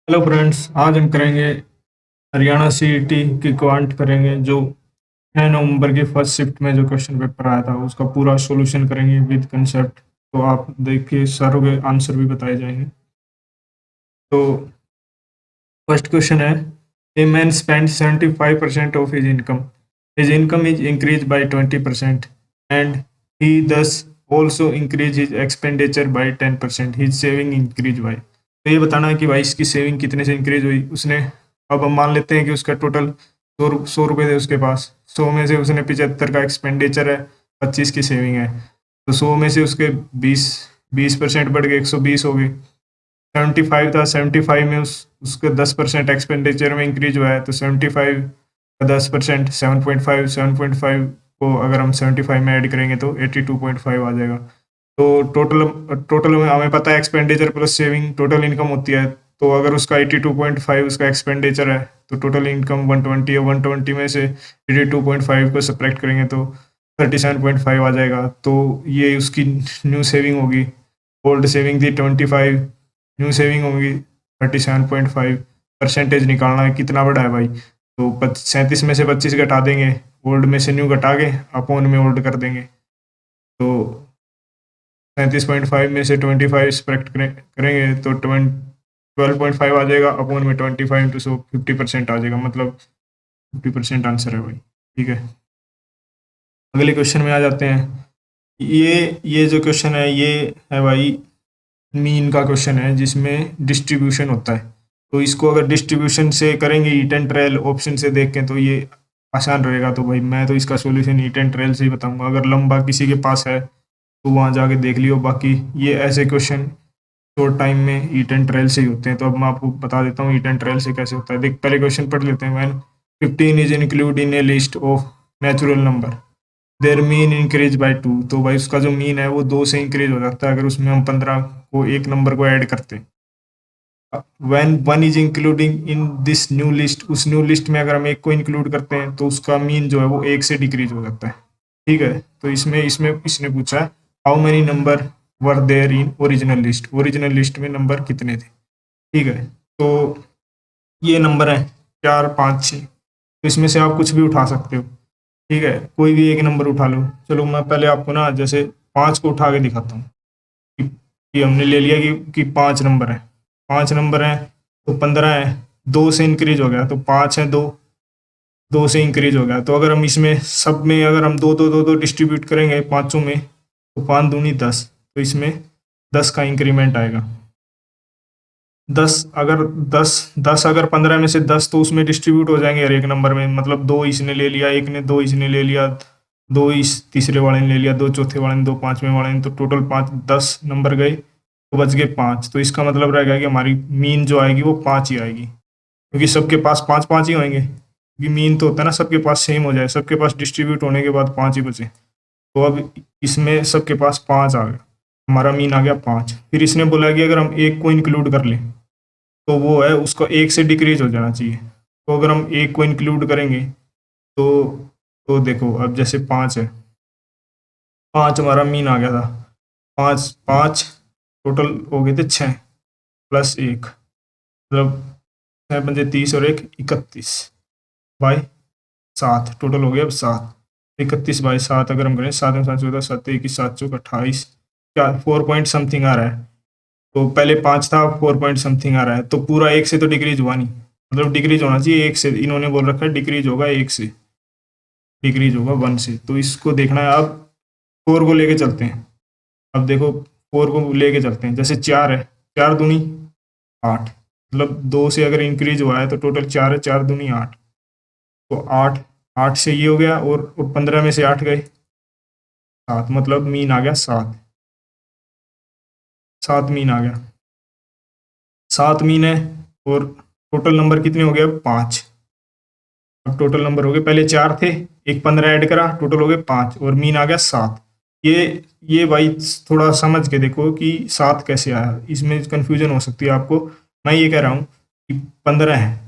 Hello friends, आज हम करेंगे हरियाणा सीईटी की क्वांट करेंगे जो 6 नवंबर की फर्स्ट शिफ्ट में जो क्वेश्चन पेपर आया था उसका पूरा सॉल्यूशन करेंगे विद कंसेप्ट। तो आप देखिए सारों के आंसर भी बताए जाएंगे। तो फर्स्ट क्वेश्चन है, a man spend 75% of his income is increase by 20% and he does also increase his expenditure by 10%, his saving increase by. तो ये बताना है कि भाई इसकी सेविंग कितने से इंक्रीज हुई उसने। अब हम मान लेते हैं कि उसका टोटल सौ रुपये थे उसके पास, 100 में से उसने 75 का एक्सपेंडिचर है, 25 की सेविंग है। तो 100 में से उसके 20% बढ़ गए, 120 हो गए। 75 था, 75 में उसके 10% एक्सपेंडिचर में इंक्रीज हुआ है, तो 75 का 10% 7.5, 7.5 को अगर हम 75 में ऐड करेंगे तो 82.5 आ जाएगा। तो टोटल टोटल में हमें पता है expenditure plus saving total income होती है। तो अगर उसका 82.5 उसका एक्सपेंडिचर है तो टोटल इनकम 120 है। 120 में से 82.5 को सब्ट्रैक्ट करेंगे तो 37.5 आ जाएगा। तो ये उसकी न्यू सेविंग होगी। ओल्ड सेविंग थी 25, न्यू सेविंग होगी 37.5। परसेंटेज निकालना है कितना बड़ा है भाई, तो 37 में से 25 घटा देंगे, ओल्ड में से न्यू घटा के अपॉन में ओल्ड कर देंगे। तो 37.5 में से 25 सब्ट्रैक्ट करेंगे तो 12.5 आ जाएगा, अपॉन में 25 इंटू 100 50% आ जाएगा, मतलब 50% आंसर है भाई। ठीक है, अगले क्वेश्चन में आ जाते हैं। ये जो क्वेश्चन है ये है भाई मीन का क्वेश्चन है जिसमें डिस्ट्रीब्यूशन होता है। तो इसको अगर डिस्ट्रीब्यूशन से करेंगे ईट एंड ट्रेल ऑप्शन से देख के तो ये आसान रहेगा। तो भाई मैं तो इसका सॉल्यूशन ईट एंड ट्रेल से ही बताऊंगा। अगर लंबा किसी के पास है तो वहाँ जाके देख लियो, बाकी ये ऐसे क्वेश्चन शॉर्ट टाइम में ईट एंड ट्रेल से ही होते हैं। तो अब मैं आपको बता देता हूँ ईट एंड ट्रेल से कैसे होता है। देख पहले क्वेश्चन पढ़ लेते हैं। When 15 is include in A list of natural number there mean increase by 2। तो भाई उसका जो मीन है वो 2 से इंक्रीज हो जाता है अगर उसमें हम 15 को एक नंबर को ऐड करते हैं। When 1 is including in this new list, उस न्यू लिस्ट में अगर हम एक को इंक्लूड करते हैं तो उसका मीन जो है वो 1 से डिक्रीज हो जाता है। ठीक है, तो इसमें इसमें इसने पूछा है how many number were there in original list, original list में नंबर कितने थे। ठीक है, तो ये नंबर है 4, 5, 6। तो इसमें से आप कुछ भी उठा सकते हो। ठीक है, कोई भी एक नंबर उठा लो। चलो मैं पहले आपको ना जैसे 5 को उठा के दिखाता हूँ कि हमने ले लिया कि 5 नंबर है, 5 नंबर है तो 15 है, 2 से इंक्रीज हो गया तो 5 है, 2 2 से इंक्रीज हो गया। तो अगर हम इसमें सब में अगर हम दो दो दो दो डिस्ट्रीब्यूट करेंगे पाँचों में तो 5 दूनी 10, तो इसमें 10 का इंक्रीमेंट आएगा। 10 अगर 10 10 अगर 15 में से 10 तो उसमें डिस्ट्रीब्यूट हो जाएंगे हर एक नंबर में, मतलब 2 इसने ले लिया, एक ने 2 इसने ले लिया, 2 इस तीसरे वाले ने ले लिया, 2 चौथे वाले ने, 2 पांचवें वाले ने, तो टोटल 5 10 नंबर गए तो बच गए 5। तो इसका मतलब रहेगा कि हमारी मीन जो आएगी वो 5 ही आएगी, क्योंकि सबके पास 5 5 ही होंगे। क्योंकि मीन तो होता है ना सबके पास सेम हो जाए, सबके पास डिस्ट्रीब्यूट होने के बाद 5 ही बचे। तो अब इसमें सबके पास 5 आ गया, हमारा मीन आ गया 5। फिर इसने बोला कि अगर हम एक को इंक्लूड कर लें तो वो है उसका 1 से डिक्रीज हो जाना चाहिए। तो अगर हम एक को इंक्लूड करेंगे तो देखो अब जैसे 5 है, 5 हमारा मीन आ गया था, 5 5 टोटल हो गए थे 6 प्लस 1, मतलब 6 बजे 30 और 1 31 बाई 7, टोटल हो गया अब 7। 31 बाई 7 अगर हम करें 7 में 7 14 7 21 7 चौक 28, क्या 4 पॉइंट समथिंग आ रहा है। तो पहले 5 था, 4 पॉइंट समथिंग आ रहा है, तो पूरा 1 से तो डिक्रीज हुआ नहीं, मतलब डिक्रीज होना चाहिए 1 से। इन्होंने बोल रखा है डिक्रीज होगा 1 से, डिक्रीज होगा 1 से। तो इसको देखना है। अब 4 को लेके चलते हैं। अब देखो 4 को लेके चलते हैं, जैसे 4 है, 4 दूनी 8, मतलब 2 से अगर इंक्रीज हुआ है तो टोटल 4 है, 4 दूनी 8, तो 8 8 से ये हो गया और 15 में से 8 गए 7, मतलब मीन आ गया 7, 7 मीन आ गया, 7 मीन है। और टोटल नंबर कितने हो गए अब 5। अब टोटल नंबर हो गए, पहले 4 थे, एक 15 ऐड करा, टोटल हो गए 5 और मीन आ गया 7। ये भाई थोड़ा समझ के देखो कि 7 कैसे आया, इसमें कंफ्यूजन हो सकती है आपको। मैं ये कह रहा हूँ कि 15 है,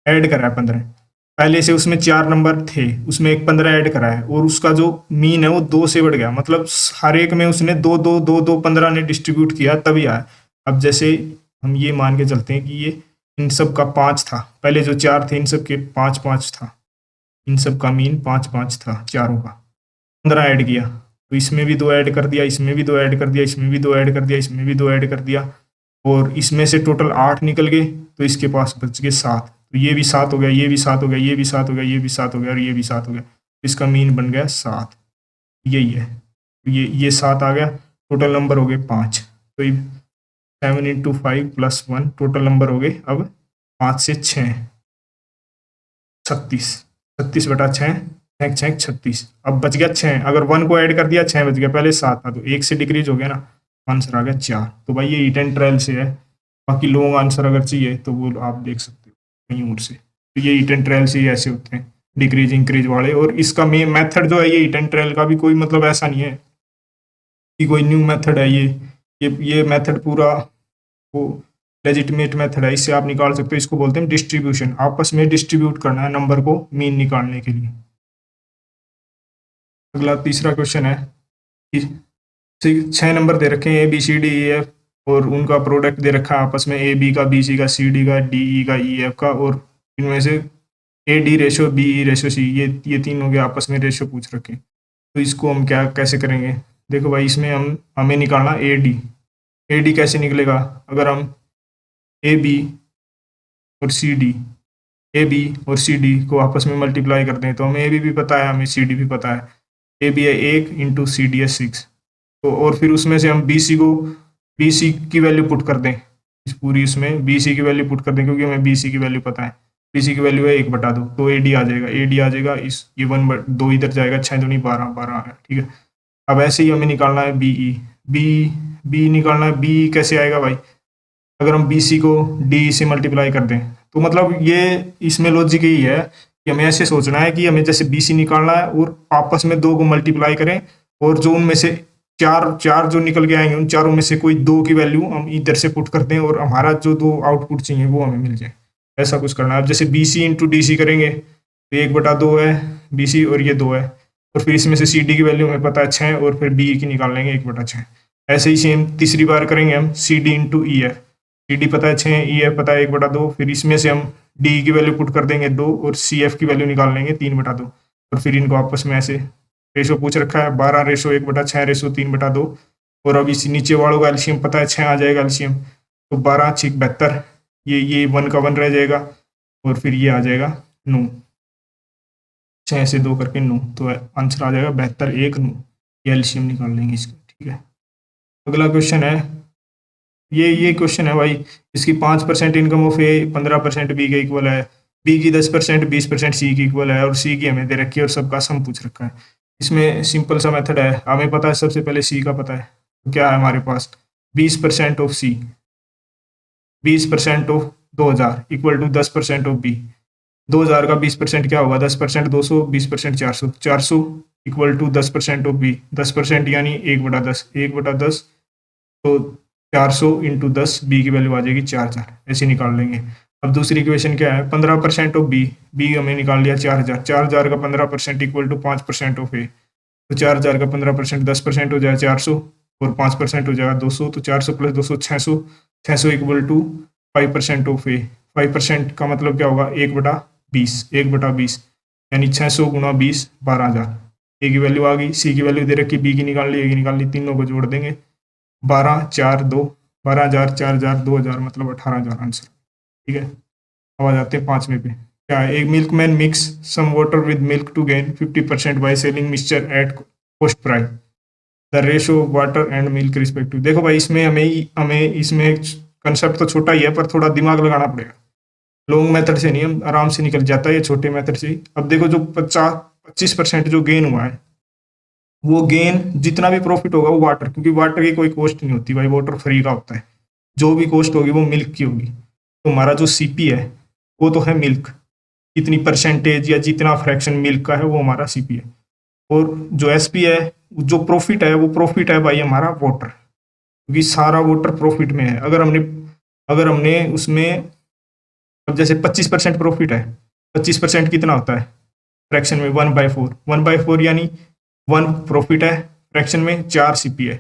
ऐड करा है 15, पहले से उसमें 4 नंबर थे, उसमें एक 15 ऐड करा है और उसका जो मीन है वो 2 से बढ़ गया, मतलब हर एक में उसने 2 2 2 2 15 ने डिस्ट्रीब्यूट किया तभी आया। अब जैसे हम ये मान के चलते हैं कि ये इन सब का 5 था, पहले जो 4 थे इन सब के 5-5 था, इन सब का मीन 5-5 था चारों का। 15 ऐड किया तो इसमें भी 2 ऐड कर दिया, इसमें भी 2 ऐड कर दिया, इसमें भी 2 ऐड कर दिया, इसमें भी 2 ऐड कर दिया, और इसमें से टोटल 8 निकल गए, तो इसके पास बच गए 7। तो ये भी 7 हो गया, ये भी 7 हो गया, ये भी 7 हो गया, ये भी 7 हो गया, और ये भी 7 हो गया। इसका मीन बन गया 7, यही है। ये 7 आ गया, टोटल नंबर हो गए 5। तो 7 इंटू 5 प्लस 1, टोटल नंबर हो गए अब 5 से 6, 36। 36/6, 6 36। अब बच गया 6, अगर 1 को ऐड कर दिया 6 बच गया, पहले 7 था तो 1 से डिक्रीज हो गया ना, आंसर आ गया 4। तो भाई ये ईट एंड ट्रायल से है, बाकी लॉन्ग आंसर अगर चाहिए तो वो आप देख सकते हो कहीं और से। तो ये ईट एंड ट्रायल से ही ऐसे होते हैं, डिक्रीज इंक्रीज वाले। और इसका मेन मेथड जो है ये ईट एंड ट्रायल का भी कोई मतलब ऐसा नहीं है कि कोई न्यू मेथड है ये मेथड पूरा वो लेजिटिमेट मेथड है, इससे आप निकाल सकते हो। इसको बोलते हैं डिस्ट्रीब्यूशन, आपस में डिस्ट्रीब्यूट करना है नंबर को मीन निकालने के लिए। अगला तीसरा क्वेश्चन है कि 6 नंबर दे रखे हैं ABCDEF, और उनका प्रोडक्ट दे रखा है आपस में AB का, BC का, CD का, DE का, EF का, और इनमें से AD ratio, BE ratio, C, ये तीनों के आपस में रेशो पूछ रखे हैं। तो इसको हम क्या कैसे करेंगे? देखो भाई, इसमें हमें निकालना AD कैसे निकलेगा? अगर हम AB और CD को आपस में मल्टीप्लाई करते हैं तो हमें AB भी पता है, हमें CD भी पता है। AB है 1 इंटू CD है 6। तो और फिर उसमें से हम BC की वैल्यू पुट कर दें, इस पूरी उसमें BC की वैल्यू पुट कर दें, क्योंकि हमें BC की वैल्यू पता है। BC की वैल्यू है 1/2, तो AD आ जाएगा इस ये 1/2 इधर जाएगा, 6 दूनी 12 आ गया, ठीक है। अब ऐसे ही हमें निकालना है BE निकालना है। BE कैसे आएगा भाई? अगर हम BC को DE से मल्टीप्लाई कर दें, तो मतलब ये इसमें लॉजिक यही है कि हमें ऐसे सोचना है कि हमें जैसे BC निकालना है और आपस में 2 को मल्टीप्लाई करें, और जो उनमें से चार जो निकल के आएंगे उन चारों में से कोई 2 की वैल्यू हम इधर से पुट कर दें, और हमारा जो 2 आउटपुट चाहिए वो हमें मिल जाए। ऐसा कुछ करना है। अब जैसे BC इंटू DC करेंगे तो 1/2 है BC, और ये 2 है, और फिर इसमें से CD की वैल्यू हमें पता है 6, और फिर BE की निकाल लेंगे 1/6। ऐसे ही सेम तीसरी बार करेंगे हम CD इंटू EF। CD पता है 6, EF पता है 1/2, फिर इसमें से हम DE की वैल्यू पुट कर देंगे 2, और CF की वैल्यू निकाल लेंगे 3/2, और फिर इनको आपस में ऐसे रेशो पूछ रखा है 12:1/6:3/2, और अब इस नीचे वालों का एलसीएम पता है 6 आ जाएगा एलसीएम, तो 12×6 = 72, ये 1 का 1 रह जाएगा, और फिर ये आ जाएगा 9, 6 से 2 करके 9, तो आंसर आ जाएगा 72, 1, 9। ये एलसीएम निकाल लेंगे इसका, ठीक है। अगला क्वेश्चन है, ये क्वेश्चन है भाई, इसकी 5% इनकम ऑफ ए 15% बी के इक्वल है, बी की 10% 20% सी की इक्वल है, और सी की हमें दे रखी है और सबका सम पूछ रखा है। इसमें सिंपल सा मेथड है, हमें पता है सबसे पहले सी का पता है, तो क्या है हमारे पास 20% of C, 20% of 2000 equal to 10% of B. 2000 का 20% क्या होगा? 10% 200, 20% 400, 400 इक्वल टू 10% ऑफ बी, 10% यानी 1/10, 1/10, तो 400 इंटू 10, बी की वैल्यू आ जाएगी 4000, ऐसे निकाल लेंगे। अब दूसरी इक्वेशन क्या है? 15% ऑफ बी हमें निकाल लिया 4000, 4000 का 15% इक्वल टू 5% ऑफ ए, तो 4000 का 15% 10% हो जाएगा 400, और 5% हो जाएगा 200, तो 400 + 200 600, 600 इक्वल टू 5% ऑफ ए। 5% का मतलब क्या होगा? 1/20, 1/20 यानी 600 × 20 12000। ए की वैल्यू आ गई, सी की वैल्यू दे रखी, बी की निकाल ली, ए की निकाल ली, तीनों को जोड़ देंगे 12 4 2, 12000 4000 2000 मतलब 18000 आंसर, ठीक है। अब आ जाते हैं 5वें पे। क्या है? एक milkman mix some water with milk to gain 50% by selling mixture at cost price, the ratio of water and milk respective. देखो भाई, इसमें हमें इसमें कंसेप्ट तो छोटा ही है, पर थोड़ा दिमाग लगाना पड़ेगा। लॉन्ग मेथड से नहीं, हम आराम से निकल जाता है ये छोटे मेथड से। अब देखो, जो 25% जो गेन हुआ है, वो गेन जितना भी प्रॉफिट होगा वो वाटर, क्योंकि वाटर की कोई कॉस्ट नहीं होती भाई, वाटर फ्री का होता है। जो भी कॉस्ट होगी वो मिल्क की होगी। तो हमारा जो सीपी है वो तो है मिल्क, कितनी परसेंटेज या जितना फ्रैक्शन मिल्क का है वो हमारा सीपी है। और जो एसपी है, जो प्रॉफिट है, वो प्रॉफिट है भाई हमारा वाटर, क्योंकि सारा वाटर प्रॉफिट में है। अगर हमने उसमें, अब जैसे 25% प्रॉफिट है, 25% कितना होता है फ्रैक्शन में? 1/4, 1/4 यानी 1 प्रॉफिट है फ्रैक्शन में, 4 सीपी है।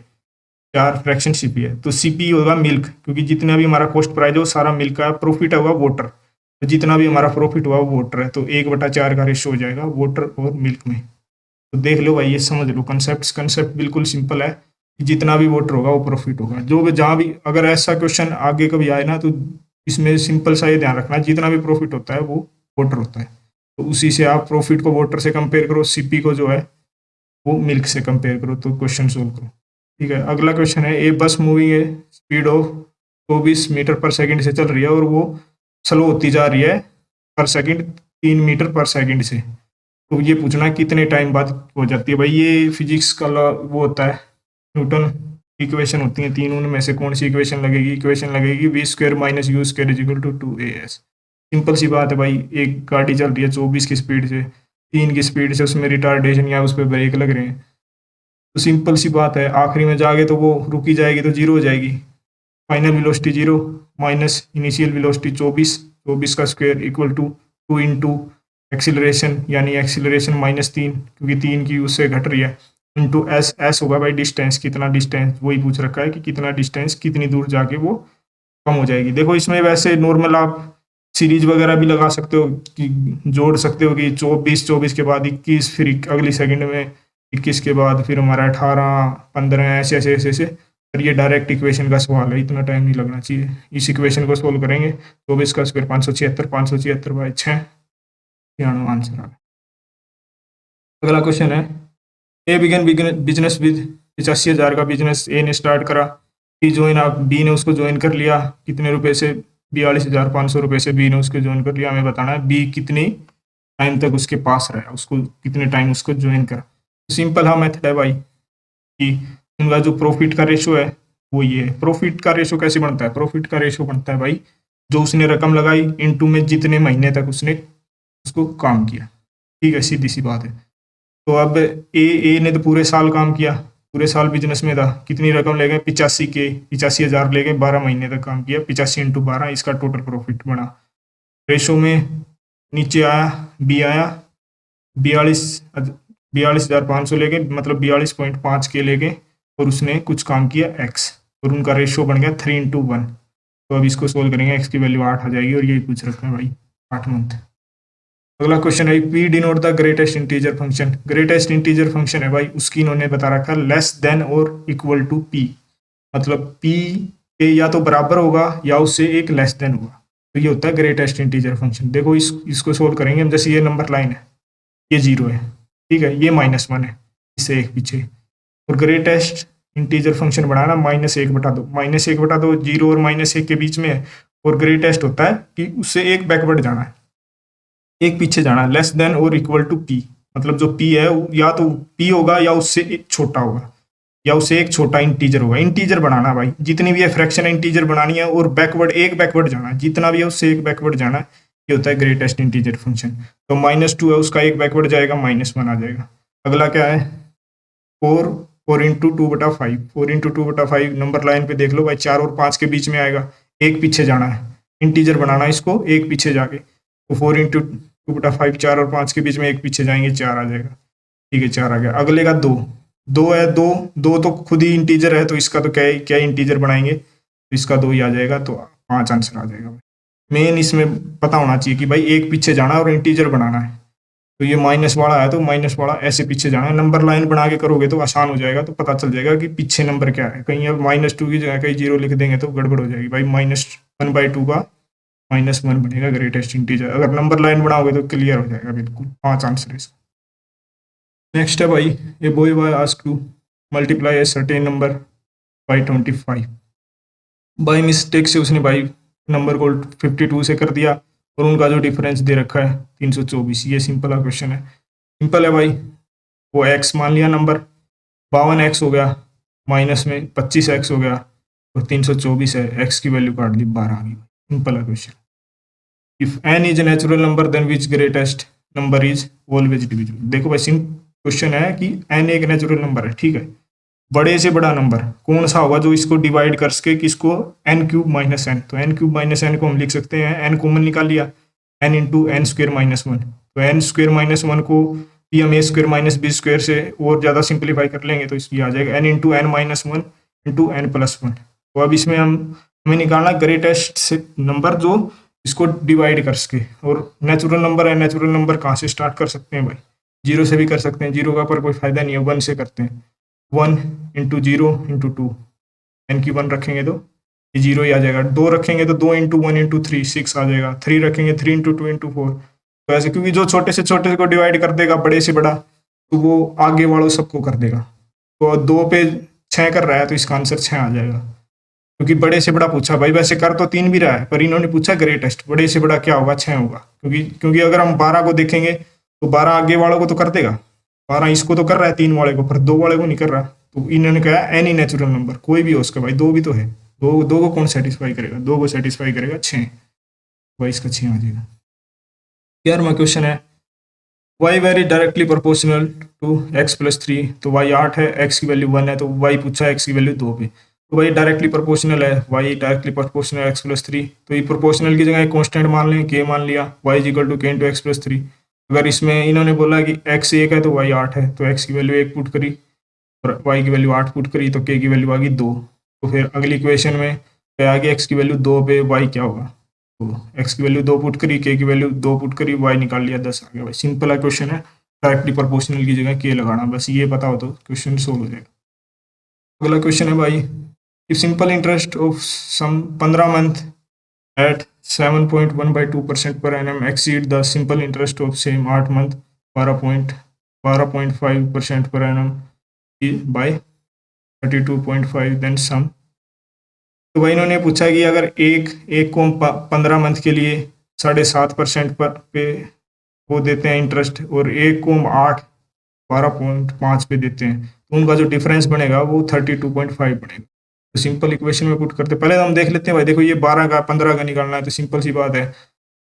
4 फ्रैक्शन सीपी है, तो सीपी होगा मिल्क, क्योंकि जितना भी हमारा कॉस्ट प्राइस है वो सारा मिल्क का, प्रॉफिट होगा वाटर, तो जितना भी हमारा प्रॉफिट हुआ वो वाटर है, तो 1/4 का रेशो हो जाएगा वाटर और मिल्क में। तो देख लो भाई, ये समझ लो कंसेप्ट बिल्कुल सिंपल है, जितना भी वाटर होगा वो प्रॉफिट होगा। जो भी जहाँ भी अगर ऐसा क्वेश्चन आगे कभी आए ना, तो इसमें सिंपल सा ये ध्यान रखना, जितना भी प्रॉफिट होता है वो वाटर होता है, तो उसी से आप प्रॉफिट को वाटर से कंपेयर करो, सीपी को जो है वो मिल्क से कंपेयर करो, तो क्वेश्चन सोल्व करो। ठीक है, अगला क्वेश्चन है, ए बस मूविंग है स्पीड ऑफ 24 मीटर पर सेकंड से चल रही है और वो स्लो होती जा रही है पर सेकंड 3 मीटर पर सेकंड से, तो ये पूछना कितने टाइम बाद हो जाती है। भाई ये फिजिक्स का लॉ वो होता है, न्यूटन इक्वेशन होती है 3, उनमें से कौन सी इक्वेशन लगेगी? इक्वेशन लगेगी v² - u² = 2as। सिंपल सी बात है भाई, एक गाड़ी चल रही है 24 की स्पीड से, 3 की स्पीड से, उसमें रिटार्डेशन या उस पर ब्रेक लग रहे हैं, तो सिंपल सी बात है आखिरी में जाके तो वो रुकी जाएगी, तो जीरो हो जाएगी, final velocity zero minus initial velocity 24 का square equal to 2 into acceleration, यानी एक्सीलरेशन -3 क्योंकि 3 की उससे घट रही है, इंटू एस होगा भाई डिस्टेंस, कितना डिस्टेंस वही पूछ रखा है कि कितना डिस्टेंस कितनी दूर जाके वो कम हो जाएगी। देखो इसमें वैसे नॉर्मल आप सीरीज वगैरह भी लगा सकते हो, कि जोड़ सकते हो कि 24 के बाद 21, फिर अगली सेकंड में 21 के बाद फिर हमारा 18 15 ऐसे ऐसे ऐसे ऐसे, पर ये डायरेक्ट इक्वेशन का सवाल है, इतना टाइम नहीं लगना चाहिए। इस इक्वेशन को सोल्व करेंगे, 24 का स्क्वायर 576 आंसर आ गया। अगला क्वेश्चन है, ए बिगन बिजनेस विद 85,000 का बिजनेस ए ने स्टार्ट करा, बी ने उसको ज्वाइन कर लिया, कितने रुपए से? 42,500 रुपये से बी ने उसको ज्वाइन कर लिया। हमें बताना है बी कितनी टाइम तक उसके पास रहा, उसको कितने टाइम उसको ज्वाइन करा। सिंपल हाँ मेथड है भाई, कि उनका जो प्रॉफिट का रेशो है वो ये है। प्रॉफिट का रेशो कैसे बनता है? प्रॉफिट का रेशो बनता है भाई, जो उसने रकम लगाई इनटू में जितने महीने तक उसने उसको काम किया। ठीक है, सीधी सी बात है। तो अब ए ने तो पूरे साल काम किया, पूरे साल बिजनेस में था, कितनी रकम ले गए? 85,000 ले गए, 12 महीने तक काम किया, 85 इंटू 12, इसका टोटल प्रॉफिट बना। रेशो में नीचे आया, बी आया 42,500 ले गए, मतलब 42.5 के ले गए, और उसने कुछ काम किया एक्स, और उनका रेशो बन गया 3:1। तो अब इसको सोल्व करेंगे, एक्स की वैल्यू 8 आ जाएगी, और यही पूछ रखा है भाई 8 मंथ। अगला क्वेश्चन है, P denote the greatest integer function. Greatest integer function है भाई, उसकी इन्होंने बता रखा लेस देन और इक्वल टू पी, मतलब पी के या तो बराबर होगा या उससे एक लेस देन होगा, तो ये होता है ग्रेटेस्ट इंटीजर फंक्शन। देखो इसको सोल्व करेंगे हम, जैसे ये नंबर लाइन है, ये 0 है, ठीक है, ये -1 है, इससे एक पीछे, और ग्रेटेस्ट इंटीजर फंक्शन बनाना -1/2, -1/2 0 और -1 के बीच में है, और ग्रेटेस्ट होता है कि उससे एक बैकवर्ड जाना है, एक पीछे जाना है, लेस देन और इक्वल टू पी, मतलब जो पी है या तो पी होगा या उससे एक छोटा होगा, या उससे एक छोटा इंटीजर होगा। इंटीजर बनाना भाई, जितनी भी है फ्रैक्शन इंटीजर बनानी है, और एक बैकवर्ड जाना है, जितना भी है उससे एक बैकवर्ड जाना है, ये होता है ग्रेटेस्ट इंटीजर फंक्शन। तो -2 है, उसका एक बैकवर्ड जाएगा, -1 आ जाएगा। अगला क्या है, 4 इंटू 2/5, 4 इंटू 2/5 नंबर लाइन पे देख लो भाई, 4 और 5 के बीच में आएगा, एक पीछे जाना है, इंटीजर बनाना है इसको, एक पीछे जाके, तो 4 इंटू 2/5, 4 और 5 के बीच में एक पीछे जाएंगे, 4 आ जाएगा। ठीक है, 4 आ गया। अगले का 2 है, दो तो खुद ही इंटीजर है, तो इसका तो क्या इंटीजर बनाएंगे, तो इसका 2 ही आ जाएगा, तो 5 आंसर आ जाएगा। मेन इसमें पता होना चाहिए कि भाई एक पीछे जाना और इंटीजर बनाना है, तो ये माइनस वाला है, तो माइनस वाला ऐसे पीछे जाना है। नंबर लाइन बना के करोगे तो आसान हो जाएगा, तो पता चल जाएगा कि पीछे नंबर क्या है। कहीं अब -2 की जगह कहीं 0 लिख देंगे तो गड़बड़ हो जाएगी भाई, -1/2 का -1 बनेगा ग्रेटेस्ट इंटीजर। अगर नंबर लाइन बनाओगे तो क्लियर हो जाएगा बिल्कुल। 5 आंसर इसका। नेक्स्ट है भाई, a boy ask to multiply a certain number by 25। By mistake से उसने भाई नंबर को 52 से कर दिया, और उनका जो डिफरेंस दे रखा है 324। ये सिंपल क्वेश्चन है, सिंपल है भाई। वो x मान लिया नंबर, 52x हो गया, माइनस में 25x हो गया, और 324 है, x की वैल्यू काट दी, 12 आ गई। सिंपल है question. If n is a natural number then which greatest number is always divisible. देखो भाई सिंपल क्वेश्चन है कि n एक नेचुरल नंबर है, ठीक है, बड़े से बड़ा नंबर कौन सा होगा जो इसको डिवाइड कर सके, किसको? n³ - n। तो n³ - n को हम लिख सकते हैं, n कॉमन निकाल लिया, n इंटू n² - 1, तो n² - 1 को भी हम a² - b² से और ज़्यादा सिंप्लीफाई कर लेंगे, तो इसलिए आ जाएगा n into n - 1 into n plus one. तो अब इसमें हमें निकालना ग्रेटेस्ट से नंबर जो इसको डिवाइड कर सके। और नेचुरल नंबर है, नेचुरल नंबर कहाँ से स्टार्ट कर सकते हैं भाई, जीरो से भी कर सकते हैं, जीरो का पर कोई फायदा नहीं है, वन से करते हैं। 1 into zero into two, n की 1 रखेंगे तो ये जीरो ही आ जाएगा। 2 रखेंगे तो 2 इंटू 1 इंटू 3 6 आ जाएगा। 3 रखेंगे 3 इंटू 2 इंटू 4। तो ऐसे, क्योंकि जो छोटे से छोटे को डिवाइड कर देगा बड़े से बड़ा, तो वो आगे वालों सबको कर देगा। तो 2 पे 6 कर रहा है तो इसका आंसर 6 आ जाएगा, क्योंकि बड़े से बड़ा पूछा भाई। वैसे कर तो 3 भी रहा है, पर इन्होंने पूछा ग्रेटेस्ट, बड़े से बड़ा क्या होगा, 6 होगा। क्योंकि अगर हम 12 को देखेंगे तो 12 आगे वालों को तो कर देगा, 12 इसको तो कर रहा है 3 वाले को, पर 2 वाले को नहीं कर रहा। तो इन्होंने कहा एनी नेचुरल नंबर, कोई भी हो उसका भाई, 2 भी तो है, दो को कौन सेटिस्फाई करेगा, 2 को सेटिस्फाई करेगा 6, भाई इसका 6 आ जाएगा। 11वां क्वेश्चन है y very directly proportional to x plus 3। तो y 8 है, x की वैल्यू 1 है, तो y पूछा x की वैल्यू 2 पे। तो भाई डायरेक्टली प्रोपोर्शनल है, y directly proportional x plus 3। तो ये प्रोपोर्शनल की जगह कांस्टेंट मान लें, k मान लिया, y is equal to k into x plus 3। अगर इसमें इन्होंने बोला कि x 1 है तो y 8 है, तो x की वैल्यू 1 पुट करी और y की वैल्यू 8 पुट करी, तो k की वैल्यू आ गई 2। तो फिर अगली इक्वेशन में क्या आ गया, x की वैल्यू 2 पे y क्या होगा, तो x की वैल्यू 2 पुट करी, k की वैल्यू 2 पुट करी, y निकाल लिया 10 आ गया भाई। सिंपल है क्वेश्चन है, डायरेक्टली प्रोपोर्शनल की जगह k लगाना, बस ये पता हो तो क्वेश्चन सोल्व हो जाएगा। अगला क्वेश्चन है भाई, if simple interest of sum 15 month at 7.1/2% per annum exceed the simple interest of same 8 month 12.5% per annum bye 32.5, then some. तो भाई इन्होंने पूछा कि अगर एक को 15 मंथ के लिए 7.5% पर पे वो देते हैं इंटरेस्ट, और एक को हम 12.5 पे देते हैं, तो उनका जो डिफरेंस बनेगा वो 32.5 बनेगा। तो सिंपल इक्वेशन में पुट करते, पहले हम देख लेते हैं भाई। देखो ये 12 का 15 का निकालना है, तो सिंपल सी बात है,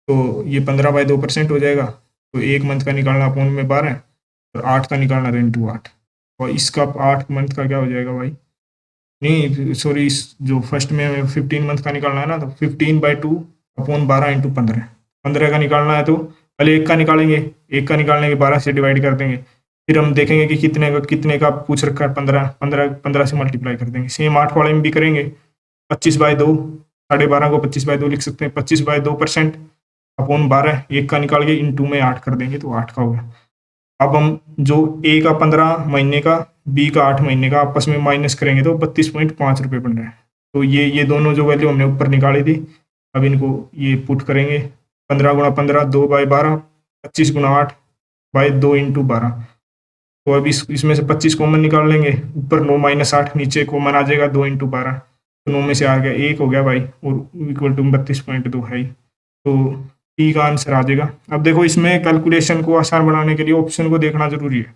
तो ये 15/2% हो जाएगा। तो एक मंथ का निकालना अपॉन में 12, और 8 का निकालना तो इंटू 8, और इसका 8 मंथ का क्या हो जाएगा भाई, नहीं सॉरी, जो फर्स्ट में 15 मंथ का निकालना है ना, तो 15/2 अपॉन 12 इंटू 15। 15 का निकालना है तो पहले एक का निकालेंगे, एक का निकालने के 12 से डिवाइड कर देंगे, फिर हम देखेंगे कि कितने का पूछ रखा है, 15 से मल्टीप्लाई कर देंगे। सेम 8 वाले में भी करेंगे, 25/2, 12.5 को 25/2 लिख सकते हैं, 25/2% अपॉन 12, एक का निकाल के इंटू में 8 कर देंगे, तो 8 का हो गया। अब हम जो ए का 15 महीने का, बी का 8 महीने का आपस में माइनस करेंगे तो 32.5 रुपये बन रहे हैं। तो ये दोनों जो वैल्यू हमने ऊपर निकाली थी, अब इनको ये पुट करेंगे, 15 गुणा 15 2/12, 25 गुणा 8 बाई 2 इंटू 12। तो अब इसमें से 25 कॉमन निकाल लेंगे, ऊपर 9 माइनस 8, नीचे कॉमन आ जाएगा 2 इंटू 12, तो 9 में से आ गया 1 हो गया भाई, और इक्वल टू 32.2 है। तो टी का आंसर आ जाएगा। अब देखो इसमें कैलकुलेशन को आसान बनाने के लिए ऑप्शन को देखना जरूरी है।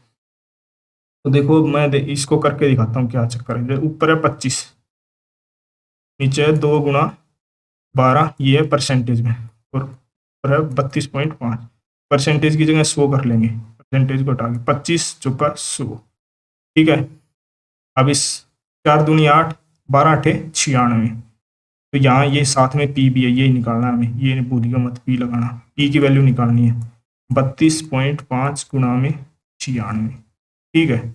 तो देखो मैं इसको करके दिखाता हूँ क्या चक्कर है। ऊपर है 25, नीचे है 2 गुणा 12, ये है परसेंटेज में, और ऊपर है 32.5। परसेंटेज की जगह 100 कर लेंगे, परसेंटेज को हटा के 25 चौका 100, ठीक है। अब इस 4 दूनी 8, 12 8 96, तो यहाँ ये साथ में पी भी है, ये निकालना है हमें, ये भूलिएगा मत पी लगाना, पी की वैल्यू निकालनी है 32.5 गुणा में 96, ठीक है।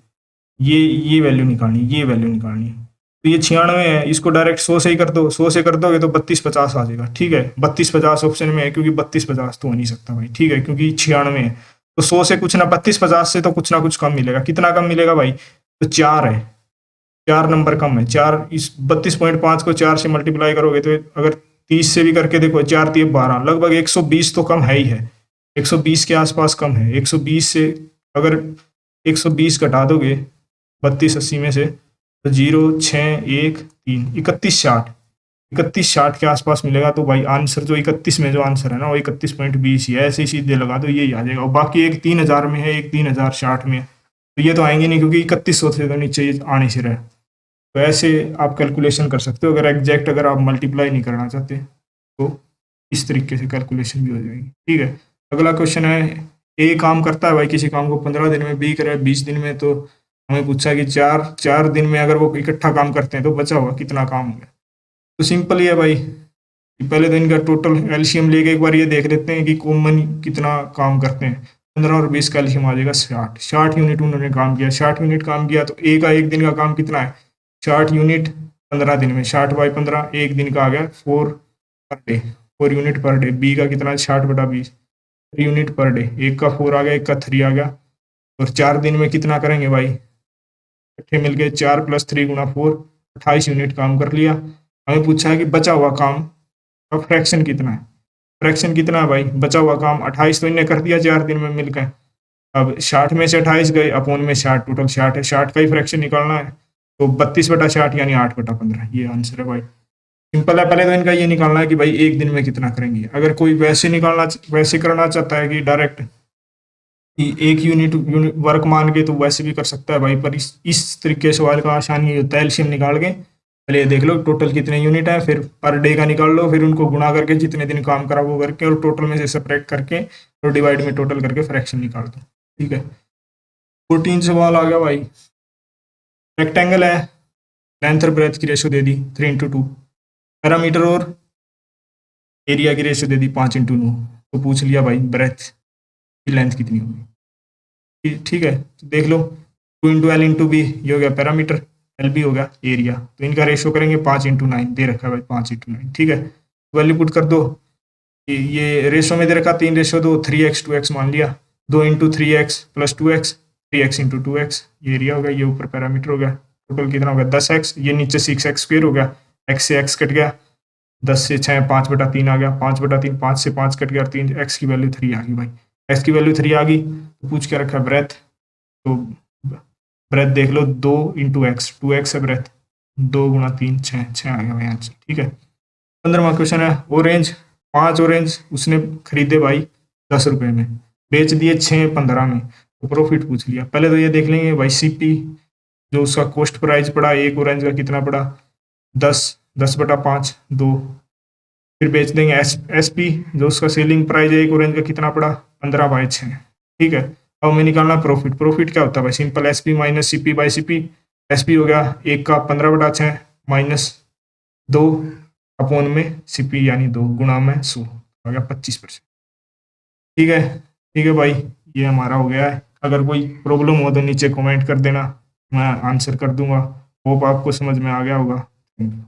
ये वैल्यू निकालनी, ये वैल्यू निकालनी। तो ये 96 है, इसको डायरेक्ट 100 से ही कर दो, 100 से कर दोगे तो 3250 आ जाएगा, ठीक है। 3250 ऑप्शन में है, क्योंकि 3250 तो हो नहीं सकता भाई, ठीक है, क्योंकि 96 है। तो 100 से कुछ ना, 3250 से तो कुछ ना कुछ कम मिलेगा। कितना कम मिलेगा भाई, तो 4 है, 4 नंबर कम है। 4, इस 32.5 को 4 से मल्टीप्लाई करोगे तो अगर 30 से भी करके देखो, 4 3 12, लगभग 120 तो कम है ही है, 120 के आसपास कम है। 120 से अगर 120 घटा दोगे 3280 में से, तो 0 6 1 3 3160, 3160 के आसपास मिलेगा। तो भाई आंसर जो 31 में जो आंसर है ना, वो 31.20 ही है, ऐसे ही सीधे लगा दो, यही आ जाएगा। और बाकी एक 3000 में है, एक 3060 में है, तो ये तो आएंगे नहीं, क्योंकि 3100 से तो नीचे ये आने से रहे। तो ऐसे आप कैलकुलेशन कर सकते हो, अगर एग्जैक्ट अगर आप मल्टीप्लाई नहीं करना चाहते तो इस तरीके से कैलकुलेशन भी हो जाएगी, ठीक है। अगला क्वेश्चन है, ए काम करता है भाई किसी काम को 15 दिन में, बी करे 20 दिन में। तो हमें पूछा कि चार दिन में अगर वो इकट्ठा काम करते हैं तो बचा हुआ कितना काम हो गया। तो सिंपल ही है भाई, पहले तो इनका टोटल एलसीएम लेके एक बार ये देख लेते हैं कि कॉमन कितना काम करते हैं। 15 और 20 का एलसीएम आ जाएगा 60 यूनिट उन्होंने काम किया। 60 यूनिट काम किया, तो ए का एक दिन का काम कितना है, 60 यूनिट 15 दिन में, 60 बाई 15 एक दिन का आ गया 4 per day, 4 unit per day. B का कितना है 60/20, 3 यूनिट पर डे। एक का 4 आ गया, एक का 3 आ गया। और 4 दिन में कितना करेंगे भाई, इकट्ठे मिलके 4 + 3 × 4, 28 यूनिट काम कर लिया। हमें पूछा है कि बचा हुआ काम का फ्रैक्शन कितना है। फ्रैक्शन कितना है भाई, बचा हुआ काम 28 तो इन्हें कर दिया 4 दिन में मिलकर। अब 60 में से 28 गए, अपॉन में 60, टोटल 60 है, 60 का ही फ्रैक्शन निकालना है। तो 32/60 यानी 8/15, ये आंसर है भाई। सिंपल है। पहले तो इनका ये निकालना है कि भाई एक दिन में कितना करेंगे। अगर कोई वैसे करना चाहता है कि डायरेक्ट कि एक यूनिट वर्क मान के, तो वैसे भी कर सकता है भाई। पर इस तरीके से सवाल का आसानी होता है, एलसीएम निकाल के पहले देख लो टोटल कितने यूनिट है, फिर पर डे का निकाल लो, फिर उनको गुणा करके जितने दिन काम करा वो करके, और टोटल में से सेपरेट करके और डिवाइड में टोटल करके फ्रैक्शन निकाल दो। ठीक है। 14 सवाल आ गया भाई। रेक्टेंगल है, लेंथ और ब्रेथ की रेशो दे दी 3:2, पैरामीटर और एरिया की रेशो दे दी 5:9। तो पूछ लिया भाई ब्रेथ की लेंथ कितनी होगी। ठीक है, तो देख लो 2 × L × B, ये हो गया पैरामीटर, एल बी हो गया एरिया। तो इनका रेशो करेंगे 5:9, दे रखा है भाई 5:9। ठीक है, वैल्यू पुट कर दो। ये रेशो में दे रखा 3:2, 3x 2x मान लिया, 2 × 3x + 2x, 3x × 2x, ये एरिया हो गया, ये ऊपर पैरामीटर हो गया। टोटल कितना हो गया 10x, ये नीचे 6x² हो गया, x से x कट गया, 10 से 6 5/3 आ गया, 5/3, 5 से 5 कट गया, 3 x की वैल्यू 3 आ गई भाई। x की वैल्यू 3 आ गई तो पूछ के रखा ब्रेथ। तो ब्रेथ देख लो 2 × x, 2x है ब्रेथ, 2 × 3 6 आ गया भाई आंसर। ठीक है। 15वां क्वेश्चन है, ऑरेंज 5 ऑरेंज उसने खरीदे भाई 10 रुपए में, बेच दिए 6 15 में, तो प्रॉफिट पूछ लिया। पहले तो ये देख लेंगे भाई सीपी, जो उसका कॉस्ट प्राइस पड़ा एक ऑरेंज का कितना पड़ा 10/5 2। फिर बेच देंगे एसपी, जो उसका सेलिंग प्राइस है एक ऑरेंज का कितना पड़ा 15/6। ठीक है, अब हमें निकालना प्रॉफिट। प्रॉफिट क्या होता है भाई, simple SP minus CP by CP. SP हो गया एक का 15/6 माइनस 2 अपॉन में सीपी यानी 2 गुणा में 100 हो गया 25%। ठीक है, ठीक है भाई, ये हमारा हो गया है। अगर कोई प्रॉब्लम हो तो नीचे कमेंट कर देना, मैं आंसर कर दूंगा। होप आपको समझ में आ गया होगा। Thank you.